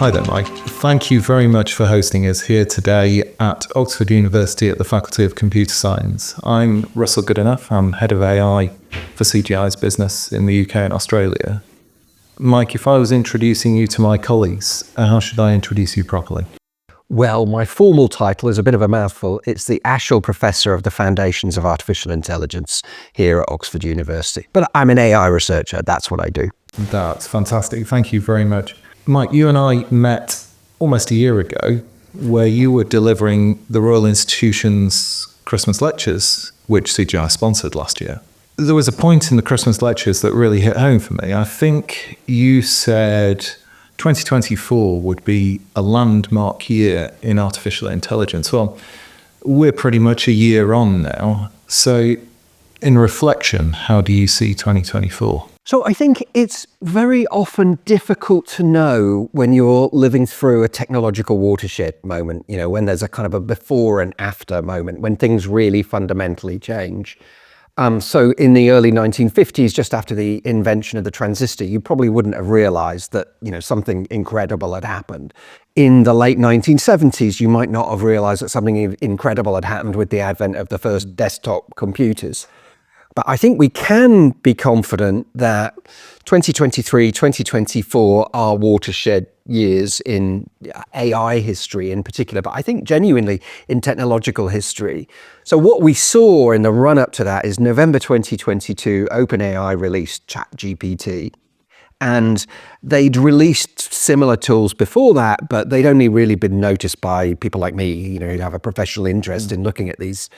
Hi there, Mike. Thank you very much for hosting us here today at Oxford University at the Faculty of Computer Science. I'm Russell Goodenough. I'm Head of AI for CGI's business in the UK and Australia. Mike, if I was introducing you to my colleagues, how should I introduce you properly? Well, my formal title is a bit of a mouthful. It's the Ashall Professor of the Foundations of Artificial Intelligence here at Oxford University. But I'm an AI researcher. That's what I do. That's fantastic. Thank you very much. Mike, you and I met almost a year ago where you were delivering the Royal Institution's Christmas lectures, which CGI sponsored last year. There was a point in the Christmas lectures that really hit home for me. I think you said 2024 would be a landmark year in artificial intelligence. Well, we're pretty much a year on now. So in reflection, how do you see 2024? So I think it's very often difficult to know when you're living through a technological watershed moment, when there's a kind of a before and after moment, when things really fundamentally change. So in the early 1950s, just after the invention of the transistor, you probably wouldn't have realized that, something incredible had happened. In the late 1970s, you might not have realized that something incredible had happened with the advent of the first desktop computers. But I think we can be confident that 2023, 2024 are watershed years in AI history in particular, but I think genuinely in technological history. So what we saw in the run-up to that is November 2022, OpenAI released ChatGPT. And they'd released similar tools before that, but they'd only really been noticed by people like me, who have a professional interest in looking at these.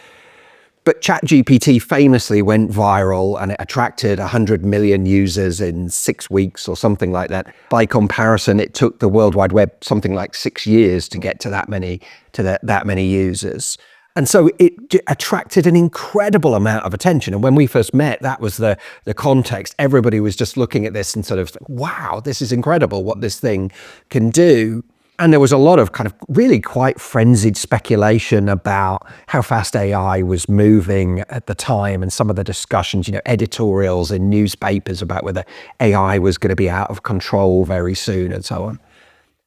But ChatGPT famously went viral and it attracted 100 million users in 6 weeks or something like that. By comparison, it took the World Wide Web something like 6 years to get to that many users. And so it attracted an incredible amount of attention. And when we first met, that was the context. Everybody was just looking at this and sort of, wow, this is incredible what this thing can do. And there was a lot of kind of really quite frenzied speculation about how fast AI was moving at the time, and some of the discussions, editorials in newspapers about whether AI was going to be out of control very soon and so on.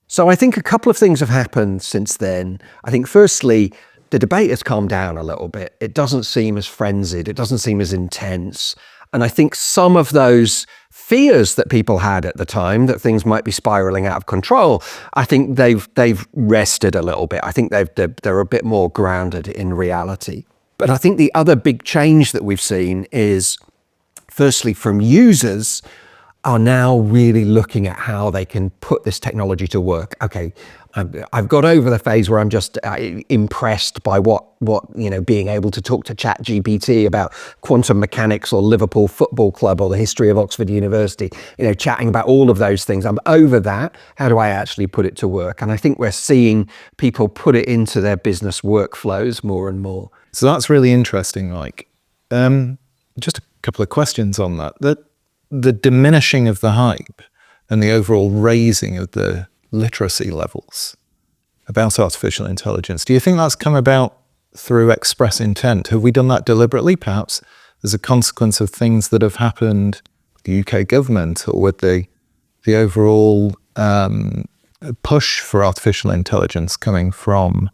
So I think a couple of things have happened since then. I think firstly, the debate has calmed down a little bit. It doesn't seem as frenzied. It doesn't seem as intense. And I think some of those fears that people had at the time that things might be spiraling out of control, I think they've rested a little bit. I think they're a bit more grounded in reality. But I think the other big change that we've seen is, firstly, from users are now really looking at how they can put this technology to work. Okay, I've got over the phase where I'm just impressed by what being able to talk to ChatGPT about quantum mechanics or Liverpool Football Club or the history of Oxford University, chatting about all of those things. I'm over that. How do I actually put it to work? And I think we're seeing people put it into their business workflows more and more. So that's really interesting, Mike. Just a couple of questions on that. The diminishing of the hype and the overall raising of the literacy levels about artificial intelligence, do you think that's come about through express intent? Have we done that deliberately, perhaps as a consequence of things that have happened with the UK government or with the overall push for artificial intelligence coming from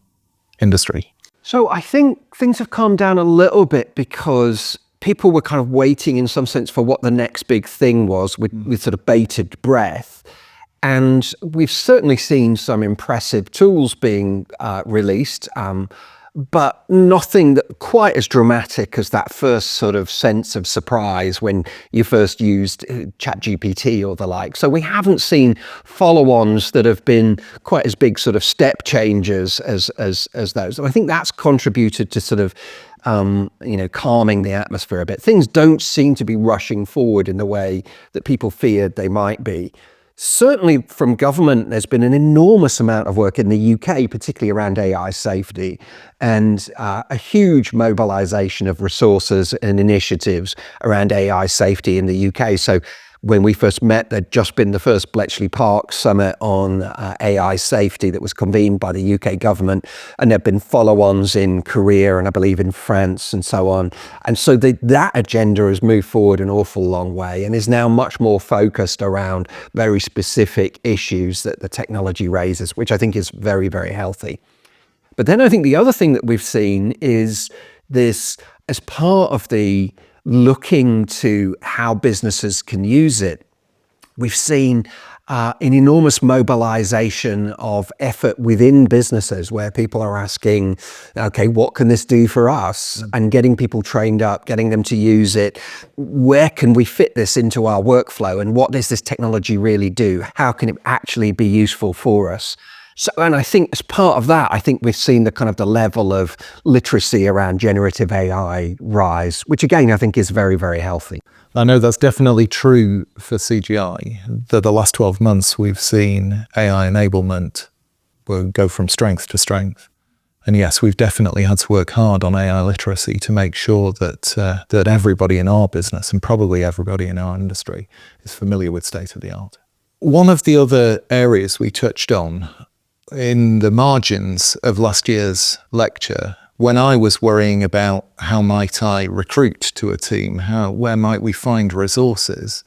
industry? So I think things have calmed down a little bit because people were kind of waiting in some sense for what the next big thing was with sort of bated breath. And we've certainly seen some impressive tools being released, but nothing that quite as dramatic as that first sort of sense of surprise when you first used ChatGPT or the like. So we haven't seen follow-ons that have been quite as big sort of step changes as those. And I think that's contributed to sort of calming the atmosphere a bit. Things don't seem to be rushing forward in the way that people feared they might be. Certainly from government, there's been an enormous amount of work in the UK, particularly around AI safety, and a huge mobilization of resources and initiatives around AI safety in the UK. So When we first met, there'd just been the first Bletchley Park Summit on AI safety that was convened by the UK government, and there'd been follow-ons in Korea and I believe in France and so on. And so that agenda has moved forward an awful long way and is now much more focused around very specific issues that the technology raises, which I think is very, very healthy. But then I think the other thing that we've seen is this, as part of the looking to how businesses can use it, we've seen an enormous mobilization of effort within businesses where people are asking, okay, what can this do for us? And getting people trained up, getting them to use it. Where can we fit this into our workflow? And what does this technology really do? How can it actually be useful for us? So, and I think as part of that, I think we've seen the kind of the level of literacy around generative AI rise, which again, I think is very, very healthy. I know that's definitely true for CGI. The last 12 months, we've seen AI enablement go from strength to strength. And yes, we've definitely had to work hard on AI literacy to make sure that that everybody in our business and probably everybody in our industry is familiar with state of the art. One of the other areas we touched on in the margins of last year's lecture, when I was worrying about how might I recruit to a team, where might we find resources,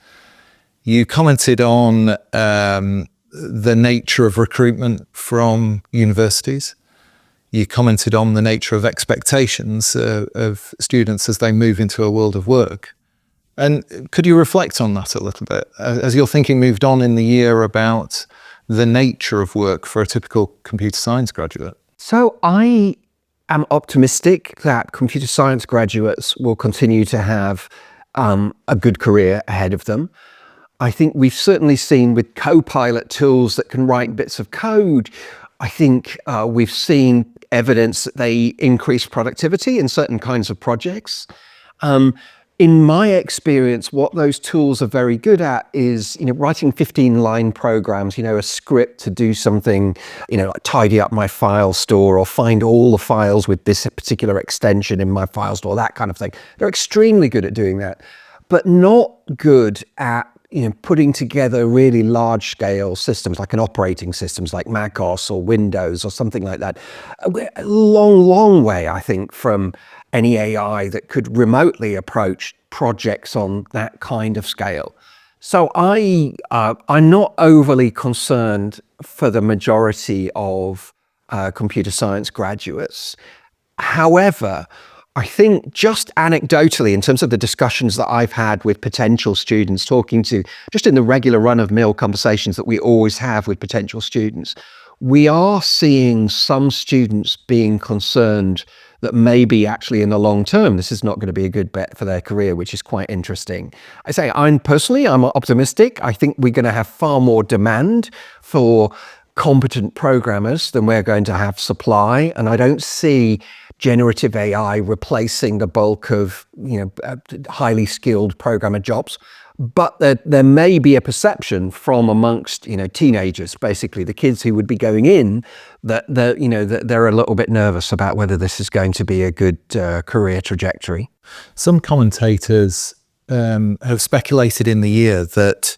you commented on the nature of recruitment from universities. You commented on the nature of expectations of students as they move into a world of work. And could you reflect on that a little bit? As your thinking moved on in the year about the nature of work for a typical computer science graduate? So I am optimistic that computer science graduates will continue to have a good career ahead of them. I think we've certainly seen with Copilot tools that can write bits of code, I think we've seen evidence that they increase productivity in certain kinds of projects. In my experience, what those tools are very good at is, writing 15-line programs, a script to do something, like tidy up my file store or find all the files with this particular extension in my file store, that kind of thing. They're extremely good at doing that, but not good at putting together really large-scale systems like an operating systems like Mac OS or Windows or something like that. A long, long way, I think, from any AI that could remotely approach projects on that kind of scale. So I'm not overly concerned for the majority of computer science graduates. However, I think just anecdotally, in terms of the discussions that I've had with potential students, talking to just in the regular run-of-mill conversations that we always have with potential students, we are seeing some students being concerned that maybe actually in the long term, this is not going to be a good bet for their career, which is quite interesting. I'm optimistic. I think we're going to have far more demand for competent programmers than we're going to have supply. And I don't see generative AI replacing the bulk of highly skilled programmer jobs. But there may be a perception from amongst teenagers, basically the kids who would be going in, that they're a little bit nervous about whether this is going to be a good career trajectory. Some commentators have speculated in the year that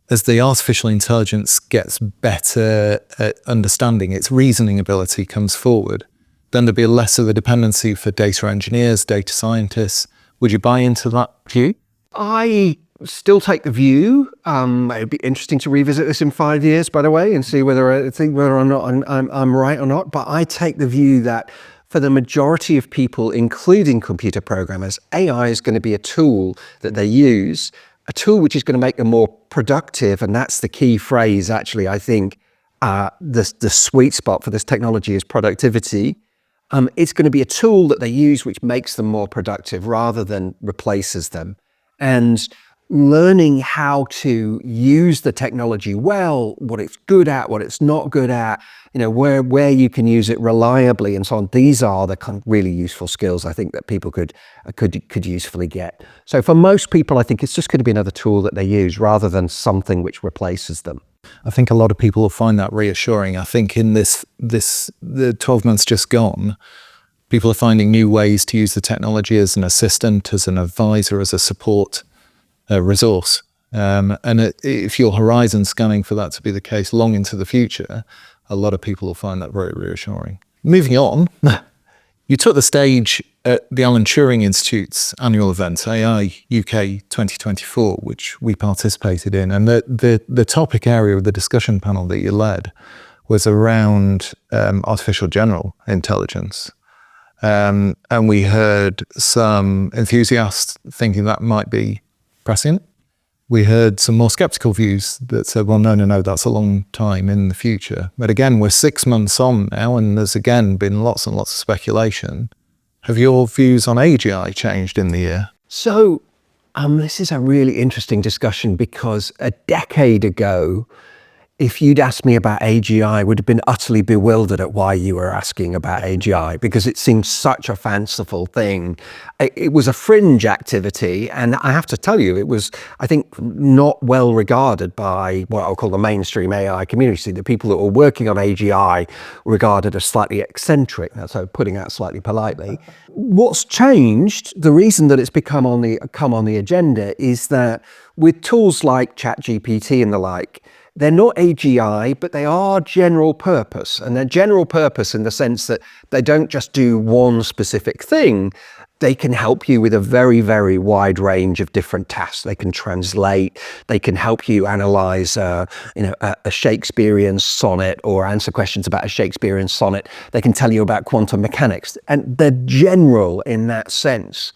as the artificial intelligence gets better at understanding, its reasoning ability comes forward, then there'll be less of a dependency for data engineers, data scientists. Would you buy into that view? I still take the view. It'd be interesting to revisit this in 5 years, by the way, and see whether or not I'm right or not. But I take the view that for the majority of people, including computer programmers, AI is going to be a tool that they use, a tool which is going to make them more productive. And that's the key phrase, actually. I think the sweet spot for this technology is productivity. It's going to be a tool that they use which makes them more productive rather than replaces them. And learning how to use the technology well, what it's good at, what it's not good at, where you can use it reliably and so on. These are the kind of really useful skills I think that people could usefully get. So for most people, I think it's just going to be another tool that they use rather than something which replaces them. I think a lot of people will find that reassuring. I think in the 12 months just gone, people are finding new ways to use the technology as an assistant, as an advisor, as a support resource. If you're horizon scanning for that to be the case long into the future, a lot of people will find that very reassuring. Moving on, you took the stage at the Alan Turing Institute's annual event, AI UK 2024, which we participated in. And the topic area of the discussion panel that you led was around artificial general intelligence. And we heard some enthusiasts thinking that might be prescient. We heard some more skeptical views that said, well, no, that's a long time in the future. But again, we're 6 months on now, and there's again been lots and lots of speculation. Have your views on AGI changed in the year? So this is a really interesting discussion, because a decade ago, if you'd asked me about AGI, I would have been utterly bewildered at why you were asking about AGI, because it seemed such a fanciful thing. It was a fringe activity, and I have to tell you, it was, I think, not well regarded by what I'll call the mainstream AI community. The people that were working on AGI were regarded as slightly eccentric, so putting that slightly politely. What's changed, the reason that it's come on the agenda, is that with tools like ChatGPT and the like, they're not AGI, but they are general purpose. And they're general purpose in the sense that they don't just do one specific thing. They can help you with a very, very wide range of different tasks. They can translate, they can help you analyze a Shakespearean sonnet, or answer questions about a Shakespearean sonnet. They can tell you about quantum mechanics, and they're general in that sense.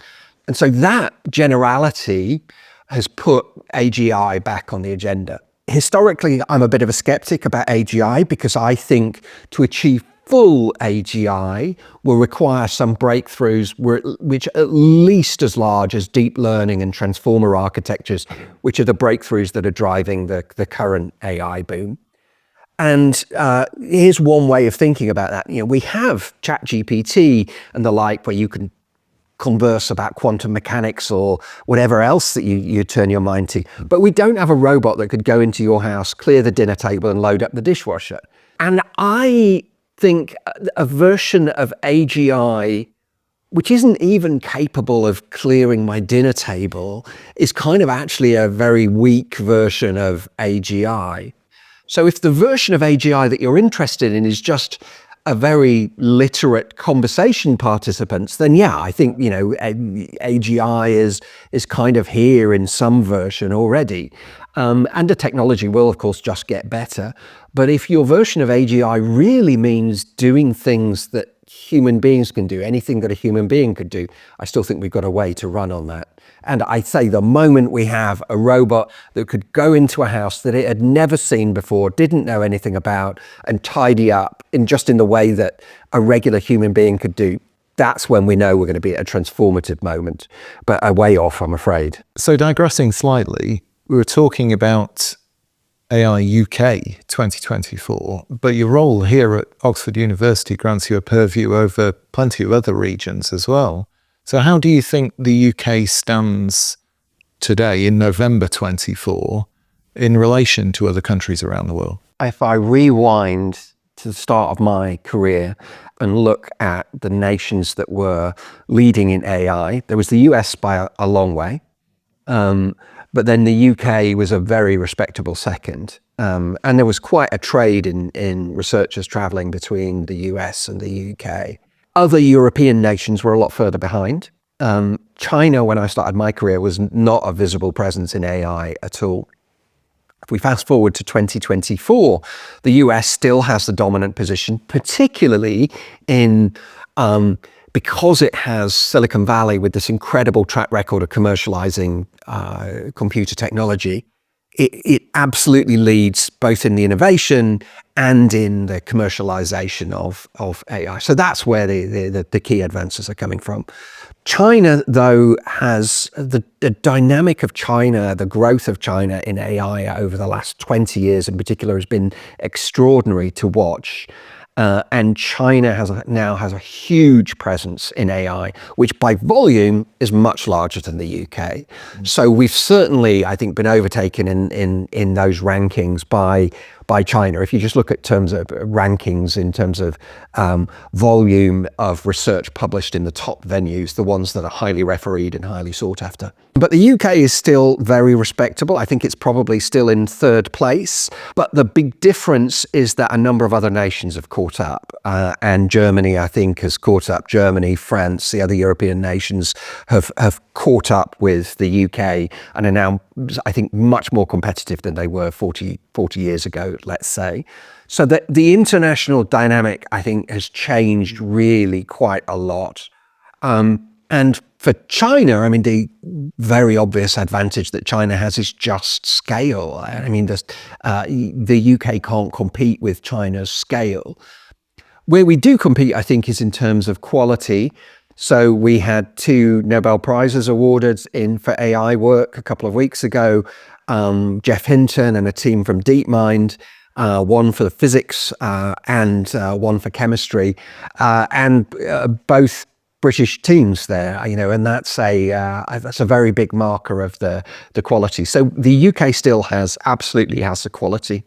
And so that generality has put AGI back on the agenda. Historically, I'm a bit of a skeptic about AGI, because I think to achieve full AGI will require some breakthroughs which are at least as large as deep learning and transformer architectures, which are the breakthroughs that are driving the current AI boom. And here's one way of thinking about that. We have ChatGPT and the like, where you can converse about quantum mechanics or whatever else that you turn your mind to. But we don't have a robot that could go into your house, clear the dinner table, and load up the dishwasher. And I think a version of AGI which isn't even capable of clearing my dinner table is kind of actually a very weak version of AGI. So if the version of AGI that you're interested in is just a very literate conversation participants, then yeah, I think, AGI is kind of here in some version already. And the technology will, of course, just get better. But if your version of AGI really means doing things that human beings can do, anything that a human being could do, I still think we've got a way to run on that. And I say the moment we have a robot that could go into a house that it had never seen before, didn't know anything about, and tidy up in the way that a regular human being could do, that's when we know we're going to be at a transformative moment. But a way off, I'm afraid. So digressing slightly, we were talking about AI UK 2024, but your role here at Oxford University grants you a purview over plenty of other regions as well. So how do you think the UK stands today in November 24 in relation to other countries around the world? If I rewind to the start of my career and look at the nations that were leading in AI, there was the US by a long way, but then the UK was a very respectable second. And there was quite a trade in researchers traveling between the US and the UK. Other European nations were a lot further behind. China, when I started my career, was not a visible presence in AI at all. If we fast forward to 2024, the US still has the dominant position, particularly in because it has Silicon Valley with this incredible track record of commercializing computer technology. It absolutely leads both in the innovation and in the commercialization of AI. So that's where the key advances are coming from. China, though, has the dynamic of China, the growth of China in AI over the last 20 years in particular has been extraordinary to watch. And China now has a huge presence in AI, which by volume is much larger than the UK. So we've certainly, I think, been overtaken in those rankings by China. If you just look at terms of rankings in terms of volume of research published in the top venues, the ones that are highly refereed and highly sought after. But the UK is still very respectable. I think it's probably still in third place. But the big difference is that a number of other nations have caught up. And Germany, I think, has caught up. Germany, France, the other European nations have caught up with the UK and are now, I think, much more competitive than they were 40 years ago, let's say. So the international dynamic, I think, has changed really quite a lot. And for China, I mean, the very obvious advantage that China has is just scale. I mean, the UK can't compete with China's scale. Where we do compete, I think, is in terms of quality. So we had 2 Nobel Prizes awarded for AI work a couple of weeks ago. Jeff Hinton and a team from DeepMind, one for physics and one for chemistry, and both British teams there, and that's a very big marker of the quality. So the UK still absolutely has the quality.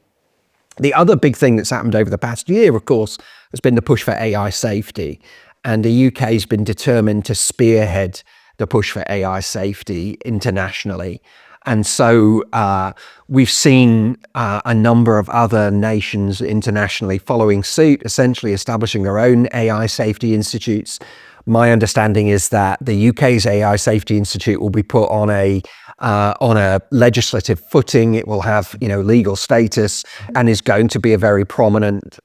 The other big thing that's happened over the past year, of course, has been the push for AI safety. And the UK has been determined to spearhead the push for AI safety internationally. And so we've seen a number of other nations internationally following suit, essentially establishing their own AI safety institutes. My understanding is that the UK's AI Safety Institute will be put on a legislative footing. It will have, legal status, and is going to be a very prominent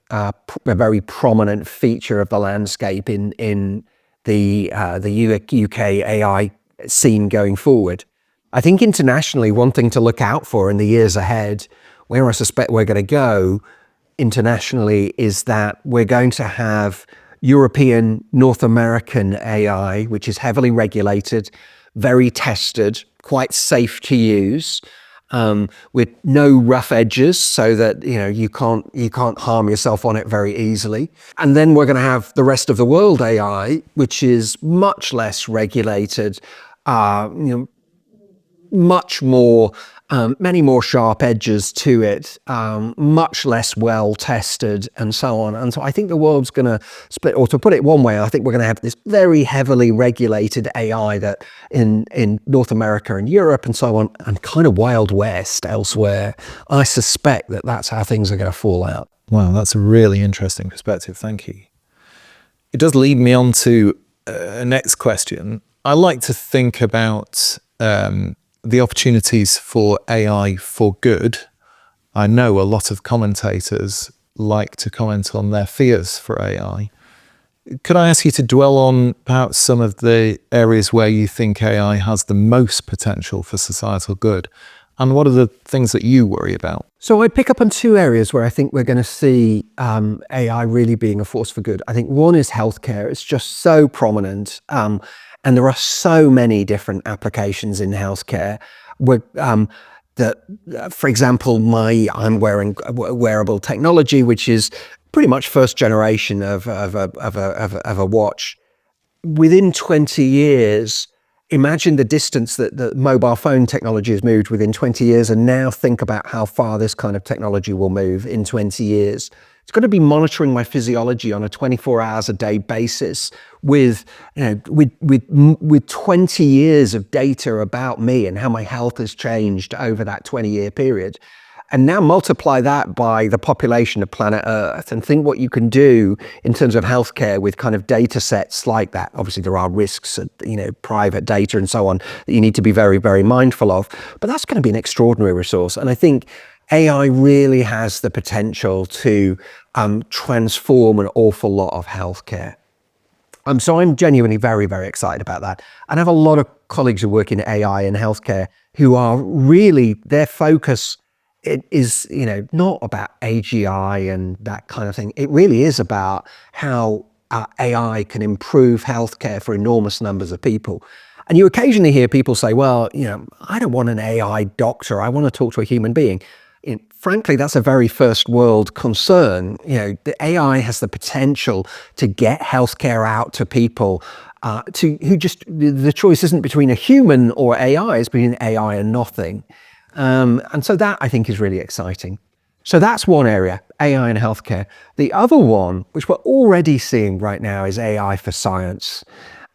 feature of the landscape in the UK AI scene going forward. I think internationally, one thing to look out for in the years ahead, where I suspect we're going to go internationally, is that we're going to have European, North American AI, which is heavily regulated, very tested, quite safe to use, with no rough edges, so that you can't harm yourself on it very easily. And then we're going to have the rest of the world AI, which is much less regulated, much more, many more sharp edges to it, much less well tested, and so on. And so I think the world's going to split, or to put it one way, I think we're going to have this very heavily regulated AI that in North America and Europe and so on, and kind of Wild West elsewhere. I suspect that that's how things are going to fall out. Wow, that's a really interesting perspective. Thank you. It does lead me on to a next question. I like to think about the opportunities for AI for good. I know a lot of commentators like to comment on their fears for AI. Could I ask you to dwell on perhaps some of the areas where you think AI has the most potential for societal good? And what are the things that you worry about? So I'd pick up on 2 areas where I think we're going to see AI really being a force for good. I think one is healthcare. It's just so prominent. And there are so many different applications in healthcare. For example, I'm wearing wearable technology, which is pretty much first generation of a watch. Within 20 years, imagine the distance that the mobile phone technology has moved within 20 years, and now think about how far this kind of technology will move in 20 years. It's going to be monitoring my physiology on a 24 hours a day basis with 20 years of data about me and how my health has changed over that 20-year period. And now multiply that by the population of planet Earth and think what you can do in terms of healthcare with kind of data sets like that. Obviously, there are risks, private data and so on that you need to be very, very mindful of. But that's going to be an extraordinary resource. And I think AI really has the potential to transform an awful lot of healthcare. So I'm genuinely very, very excited about that. And I have a lot of colleagues who work in AI and healthcare who are really, their focus is, not about AGI and that kind of thing. It really is about how AI can improve healthcare for enormous numbers of people. And you occasionally hear people say, well, I don't want an AI doctor. I want to talk to a human being. Frankly, that's a very first world concern. The AI has the potential to get healthcare out to people the choice isn't between a human or AI, it's between AI and nothing. And so that I think is really exciting. So that's one area, AI in healthcare. The other one, which we're already seeing right now, is AI for science.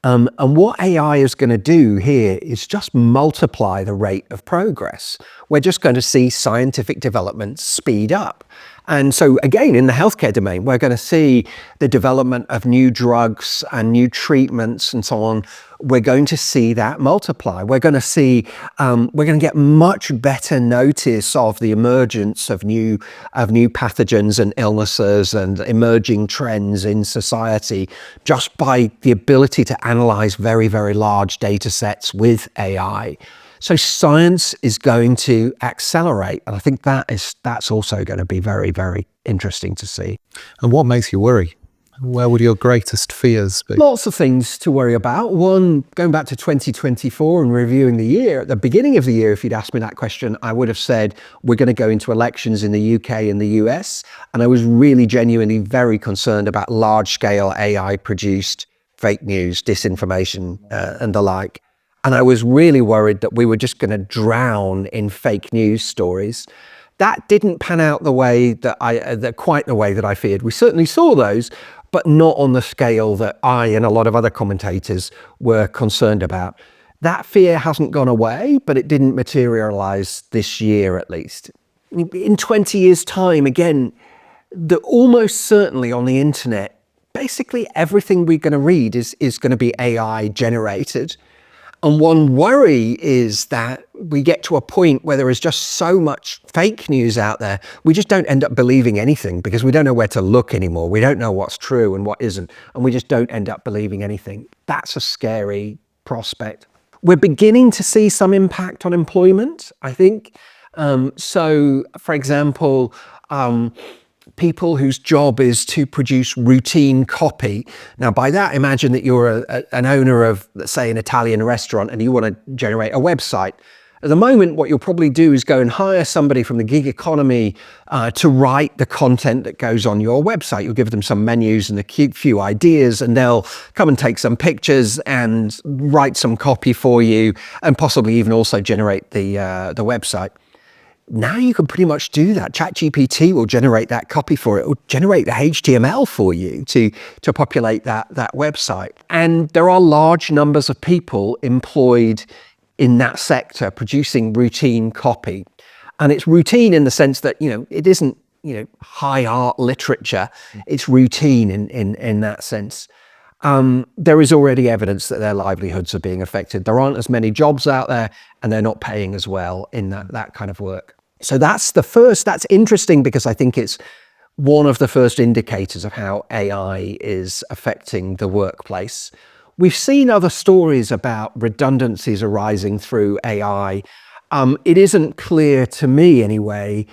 And what AI is going to do here is just multiply the rate of progress. We're just going to see scientific development speed up. And so again, in the healthcare domain, we're going to see the development of new drugs and new treatments and so on. We're going to see that multiply. We're going to see, we're going to get much better notice of the emergence of new pathogens and illnesses and emerging trends in society just by the ability to analyze very, very large data sets with AI. So science is going to accelerate, and I think that's also going to be very, very interesting to see. And what makes you worry? Where would your greatest fears be? Lots of things to worry about. One, going back to 2024 and reviewing the year, at the beginning of the year, if you'd asked me that question, I would have said we're going to go into elections in the UK and the US, and I was really genuinely very concerned about large-scale AI-produced fake news, disinformation, and the like. And I was really worried that we were just going to drown in fake news stories. That didn't pan out the way that quite the way that I feared. We certainly saw those, but not on the scale that I and a lot of other commentators were concerned about. That fear hasn't gone away, but it didn't materialize this year at least. In 20 years' time, again, almost certainly on the internet, basically everything we're going to read is going to be AI generated. And one worry is that we get to a point where there is just so much fake news out there, we just don't end up believing anything because we don't know where to look anymore. We don't know what's true and what isn't, and we just don't end up believing anything. That's a scary prospect. We're beginning to see some impact on employment, I think. So, for example, people whose job is to produce routine copy. Now, by that, imagine that you're an owner of, let's say, an Italian restaurant and you want to generate a website. At the moment, what you'll probably do is go and hire somebody from the gig economy to write the content that goes on your website. You'll give them some menus and a few ideas, and they'll come and take some pictures and write some copy for you, and possibly even also generate the website. Now you can pretty much do that. ChatGPT will generate that copy for it. It will generate the HTML for you to populate that website. And there are large numbers of people employed in that sector producing routine copy. And it's routine in the sense that, it isn't, high art literature. It's routine in that sense. There is already evidence that their livelihoods are being affected. There aren't as many jobs out there, and they're not paying as well in that kind of work. So that's interesting because I think it's one of the first indicators of how AI is affecting the workplace. We've seen other stories about redundancies arising through AI. It isn't clear to me anyway,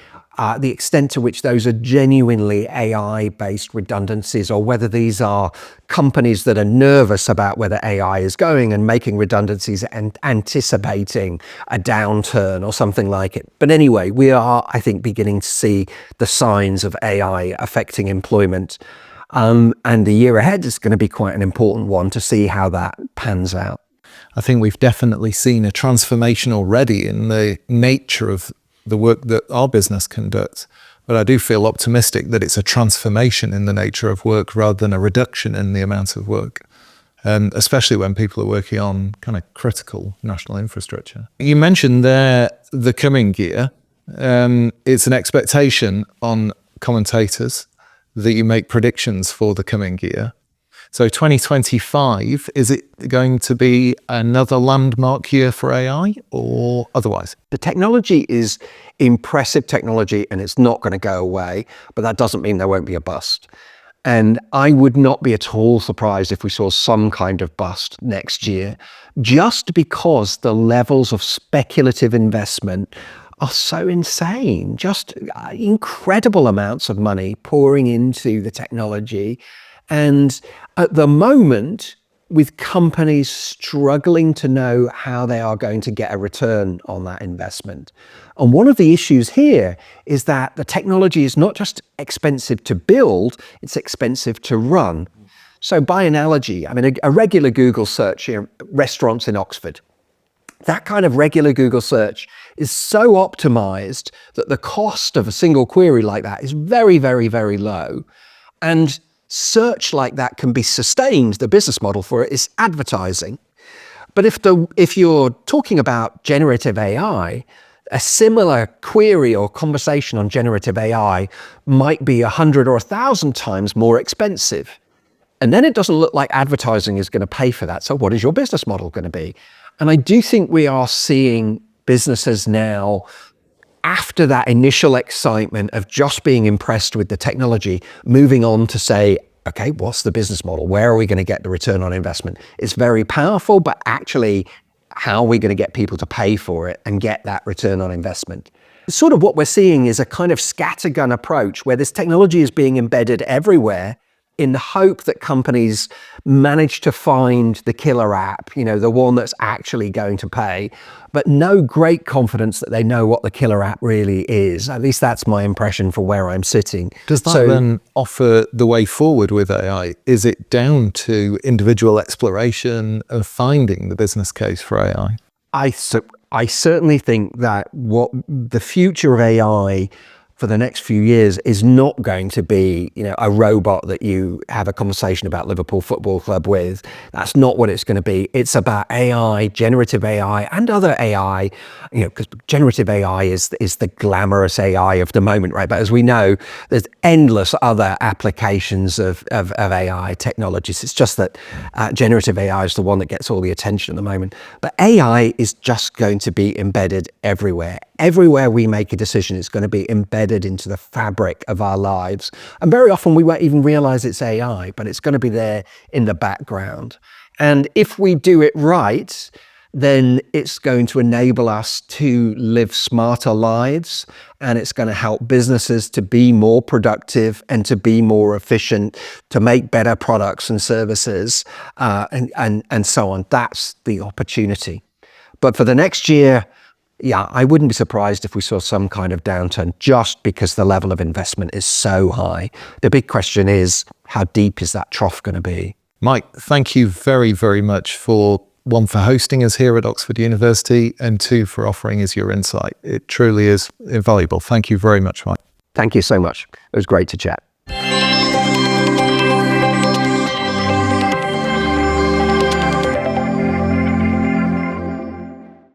the extent to which those are genuinely AI-based redundancies, or whether these are companies that are nervous about where the AI is going and making redundancies and anticipating a downturn or something like it. But anyway, we are, I think, beginning to see the signs of AI affecting employment. And the year ahead is going to be quite an important one to see how that pans out. I think we've definitely seen a transformation already in the nature of the work that our business conducts. But I do feel optimistic that it's a transformation in the nature of work rather than a reduction in the amount of work, especially when people are working on kind of critical national infrastructure. You mentioned there the coming year. It's an expectation on commentators that you make predictions for the coming year. So 2025, is it going to be another landmark year for AI or otherwise? The technology is impressive technology and it's not going to go away, but that doesn't mean there won't be a bust. And I would not be at all surprised if we saw some kind of bust next year, just because the levels of speculative investment are so insane, just incredible amounts of money pouring into the technology. And at the moment, with companies struggling to know how they are going to get a return on that investment. And one of the issues here is that the technology is not just expensive to build, it's expensive to run. So by analogy, I mean, a regular Google search here, restaurants in Oxford, that kind of regular Google search is so optimized that the cost of a single query like that is very, very, very low. And search like that can be sustained, the business model for it is advertising. But if you're talking about generative AI, a similar query or conversation on generative AI might be 100 or 1,000 times more expensive. And then it doesn't look like advertising is going to pay for that. So what is your business model going to be? And I do think we are seeing businesses now, after that initial excitement of just being impressed with the technology, moving on to say, okay, what's the business model? Where are we going to get the return on investment? It's very powerful, but actually, how are we going to get people to pay for it and get that return on investment? Sort of what we're seeing is a kind of scattergun approach where this technology is being embedded everywhere in the hope that companies manage to find the killer app, the one that's actually going to pay, but no great confidence that they know what the killer app really is. At least that's my impression for where I'm sitting. Does that then offer the way forward with AI? Is it down to individual exploration of finding the business case for AI? I certainly think that what the future of AI for the next few years is not going to be, a robot that you have a conversation about Liverpool Football Club with. That's not what it's going to be. It's about AI, generative AI, and other AI, because generative AI is the glamorous AI of the moment, right? But as we know, there's endless other applications of AI technologies. It's just that generative AI is the one that gets all the attention at the moment. But AI is just going to be embedded everywhere. Everywhere we make a decision, it's going to be embedded into the fabric of our lives. And very often we won't even realize it's AI, but it's going to be there in the background. And if we do it right, then it's going to enable us to live smarter lives, and it's going to help businesses to be more productive and to be more efficient, to make better products and services, and so on. That's the opportunity. But for the next year, I wouldn't be surprised if we saw some kind of downturn just because the level of investment is so high. The big question is, how deep is that trough going to be? Mike, thank you very, very much for, one, for hosting us here at Oxford University, and two, for offering us your insight. It truly is invaluable. Thank you very much, Mike. Thank you so much. It was great to chat.